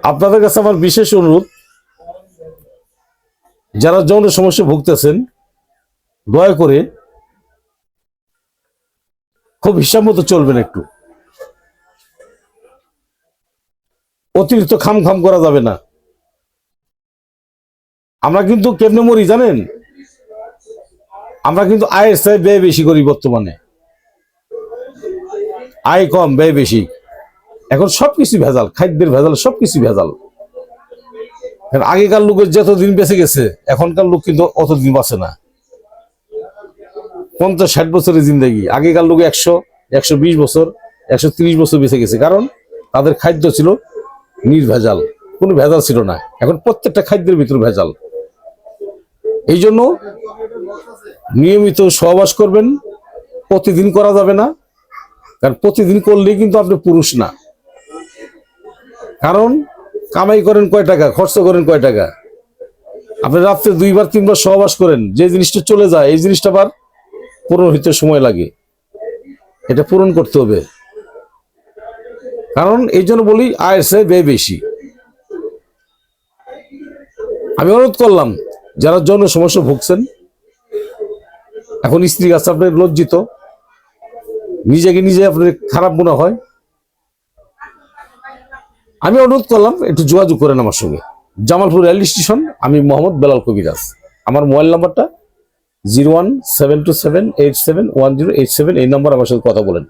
আপনাদের কাছে আমার বিশেষ অনুরোধ, যারা যৌন সমস্যা ভুগতেছেন দয়া করে খুব হিসাব মতো চলবেন। একটু অতিরিক্ত খাম খাম করা যাবে না। আমরা কিন্তু কেমনে মরি জানেন? আমরা কিন্তু আয়ের চেয়ে ব্যয় বেশি করি। বর্তমানে আয় কম ব্যয় বেশি। এখন সবকিছু ভেজাল, খাদ্যের ভেজাল, সবকিছু ভেজাল। আগেকার লোকের যতদিন বেঁচে গেছে এখনকার লোক কিন্তু অতদিন বাঁচে না। 50-60 বছরের জিন্দগি, আগেকার লোক 100-120 বছর, 130 বছর বেঁচে গেছে। কারণ তাদের খাদ্য ছিল নির্ভেজাল, কোনো ভেজাল ছিল না। এখন প্রত্যেকটা খাদ্যের ভিতর ভেজাল। এই জন্য নিয়মিত সহবাস করবেন। প্রতিদিন করা যাবে না, কারণ প্রতিদিন করলে কিন্তু আপনি পুরুষ না। কারণ কামাই করেন কয় টাকা, খরচ করেন কয় টাকা। আপনি রাত্রে 2-3 বার সহবাস করেন, যে জিনিসটা চলে যায় এই জিনিসটা আবার পূরণ হইতে সময় লাগে। এটা পূরণ করতে হবে। কারণ এই জন্য বলি আয়ের চেয়ে ব্যয় বেশি। আমি অনুরোধ করলাম, যারা যৌন সমস্যা ভুগছেন, এখন স্ত্রী কাছে আপনি লজ্জিত, নিজেকে নিজে আপনার খারাপ মনে হয়, আমি অনুরোধ করলাম একটু যোগাযোগ করেন আমার সঙ্গে। জামালপুর রেল স্টেশন, আমি মোহাম্মদ বেলাল কবিরাজ। আমার মোবাইল নাম্বারটা 01727871087। এই নাম্বার আমার সাথে কথা বলেন।